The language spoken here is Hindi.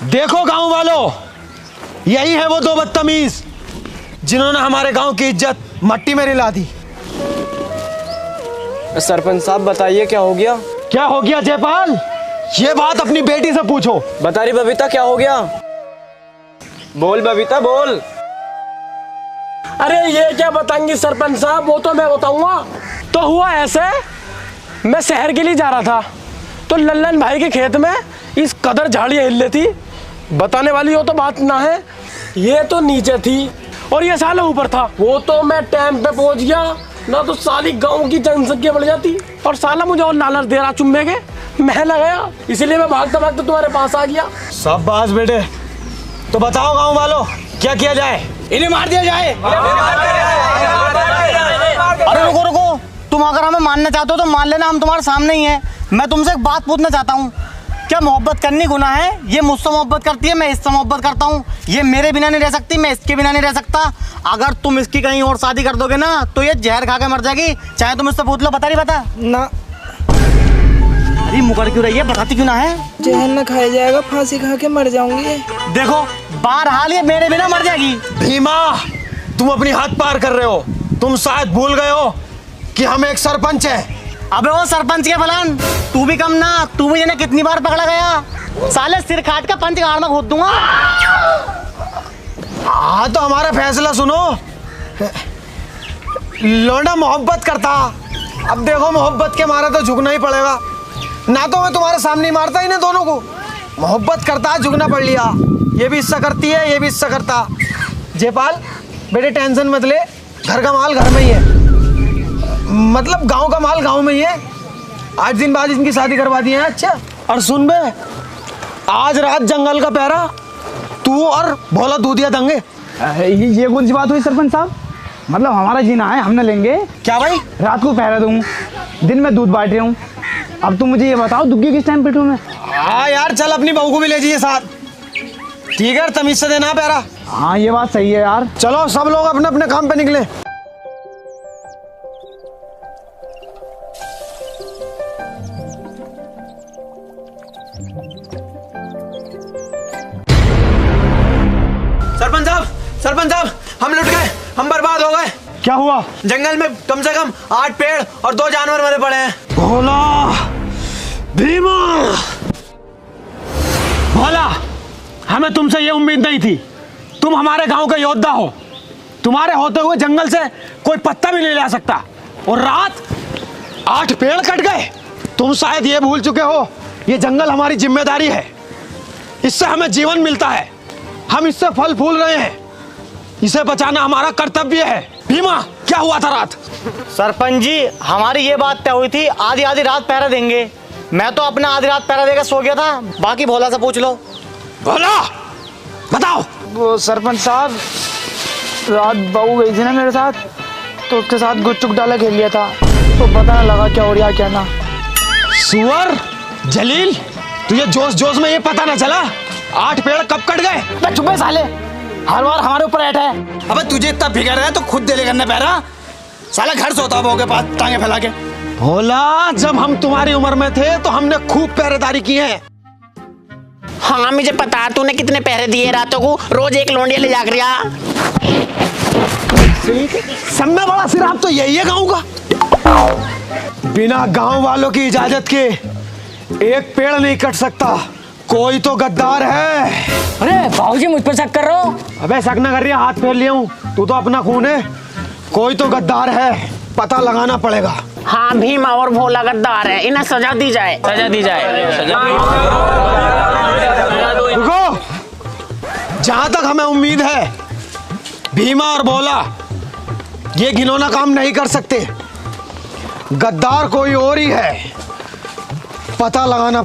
देखो गांव वालों, यही है वो दो बदतमीज जिन्होंने हमारे गांव की इज्जत मट्टी में मिला दी। सरपंच साहब बताइए क्या हो गया? क्या हो गया जयपाल? ये बात अपनी बेटी से पूछो। बता रही बबीता क्या हो गया? बोल बबीता बोल। अरे ये क्या बताएंगी सरपंच साहब, वो तो मैं बताऊंगा। तो हुआ ऐसे, मैं शहर के लिए जा रहा था तो लल्लन भाई के खेत में इस कदर झाड़ियाँ हिल रही थी, बताने वाली हो तो बात ना है। ये तो नीचे थी और ये साला ऊपर था। वो तो मैं टाइम पे पहुंच गया ना, तो सारी गांव की जनसंख्या बढ़ जाती और साला मुझे और लालच दे रहा चुम्मे के। मैं लगाया, इसीलिए मैं भागता भागता तुम्हारे पास आ गया। शाबाश बेटे। तो बताओ गांव वालों, क्या किया जाए? इन्हें मार दिया जाए। अरे रुको रुको, तुम अगर हमें मानना चाहते हो तो मान लेना, हम तुम्हारे सामने ही हैं। मैं तुमसे एक बात पूछना चाहता हूँ, क्या मोहब्बत करनी गुनाह है? ये मुझसे मोहब्बत करती है, मैं इससे मोहब्बत करता हूँ। ये मेरे बिना नहीं रह सकती, मैं इसके बिना नहीं रह सकता। अगर तुम इसकी कहीं और शादी कर दोगे ना तो ये जहर खा के मर जाएगी, चाहे तुम इससे पूछ लो। बता रही बता ना, अरे मुकर क्यों रही है? बताती क्यों ना है? जहर न खाया जाएगा, फांसी खा के मर जाऊंगी। देखो बहरहाल ये मेरे बिना मर जाएगी। भीमा, तुम अपनी हद पार कर रहे हो। तुम शायद भूल गए हो कि हम एक सरपंच है। अबे वो सरपंच के फलान, तू भी कम ना, तू भी जिन्हें कितनी बार पकड़ा गया। साले सिर काट का पंच गाड़ में खोद दूंगा। हाँ तो हमारा फैसला सुनो। लौंडा मोहब्बत करता, अब देखो मोहब्बत के मारे तो झुकना ही पड़ेगा। ना तो मैं तुम्हारे सामने मारता ही ना, दोनों को मोहब्बत करता है, झुकना पड़ लिया। ये भी हिस्सा करती है, ये भी हिस्सा करता। जयपाल बेटे टेंशन मत ले, घर का माल घर में ही है, मतलब गांव का माल गांव में ही है। 8 दिन बाद इनकी शादी करवा दी है। अच्छा और सुन बे, आज रात जंगल का पहरा तू और भोला दूधिया देंगे। ये कौन सी बात हुई सरपंच साहब? मतलब हमारा जीना है, हमने लेंगे। क्या भाई? रात को पहरा दूँ, दिन में दूध बांट रहा हूँ। अब तुम मुझे ये बताओ, दुग्गी किस टाइम पिटूं मैं? हाँ यार चल, अपनी बहू को भी ले जाइए साथ, ठीक है? तमीज से देना पहरा। हाँ ये बात सही है यार। चलो सब लोग अपने अपने काम पे निकले। सरपंच साहब, हम लुट गए, हम बर्बाद हो गए। क्या हुआ? जंगल में कम से कम 8 पेड़ और 2 जानवर मरे पड़े हैं। भोला, भीमा, भोला, हमें तुमसे ये उम्मीद नहीं थी। तुम हमारे गांव का योद्धा हो, तुम्हारे होते हुए जंगल से कोई पत्ता भी नहीं ले सकता, और रात 8 पेड़ कट गए। तुम शायद ये भूल चुके हो, ये जंगल हमारी जिम्मेदारी है, इससे हमें जीवन मिलता है, हम इससे फल फूल रहे हैं, इसे बचाना हमारा कर्तव्य है। भीमा, क्या हुआ था रात? सरपंच जी, हमारी ये बात तय हुई थी, आधी आधी रात पहरा देंगे। मैं तो अपना आधी रात पहरा देकर सो गया था, बाकी भोला से पूछ लो। भोला बताओ। वो सरपंच साहब, रात बहू गई थी ना मेरे साथ, तो उसके साथ गुच्चुक डाला खेल लिया था, तो पता ना लगा क्या हो रहा क्या ना। सुअर जलील, तुझे जोश जोश में ये पता ना चला 8 पेड़ कब कट गए? चुप है साले, हर बार हमारे ऊपर बैठा है। अबे तुझे इतना फिकर है तो खुद दे ले करने पैरा, साला घर सोता हुआ के पास टांगे फैला के। भोला, जब हम तुम्हारी उम्र में थे तो हमने खूब पहरेदारी की है। हाँ मुझे पता, तूने कितने पहरे दिए रातों को, रोज एक लोंडिया ले जाग रहा। सब में बड़ा सिराब तो यही है गांव का। बिना गांव वालों की इजाजत के एक पेड़ नहीं कट सकता, कोई तो गद्दार है। अरे बाबूजी मुझ पर शक कर रहे हो? अबे शक ना कर रही है, हाथ फेर लिया हूँ, तू तो अपना खून है। कोई तो गद्दार है, पता लगाना पड़ेगा। हाँ भीमा और भोला गद्दार है, इन्हें सजा दी जाए, सजा दी जाए, सजा दी जाए। रुको, जहां तक हमें उम्मीद है भीमा और भोला ये घिनौना काम नहीं कर सकते, गद्दार कोई और ही है, पता लगाना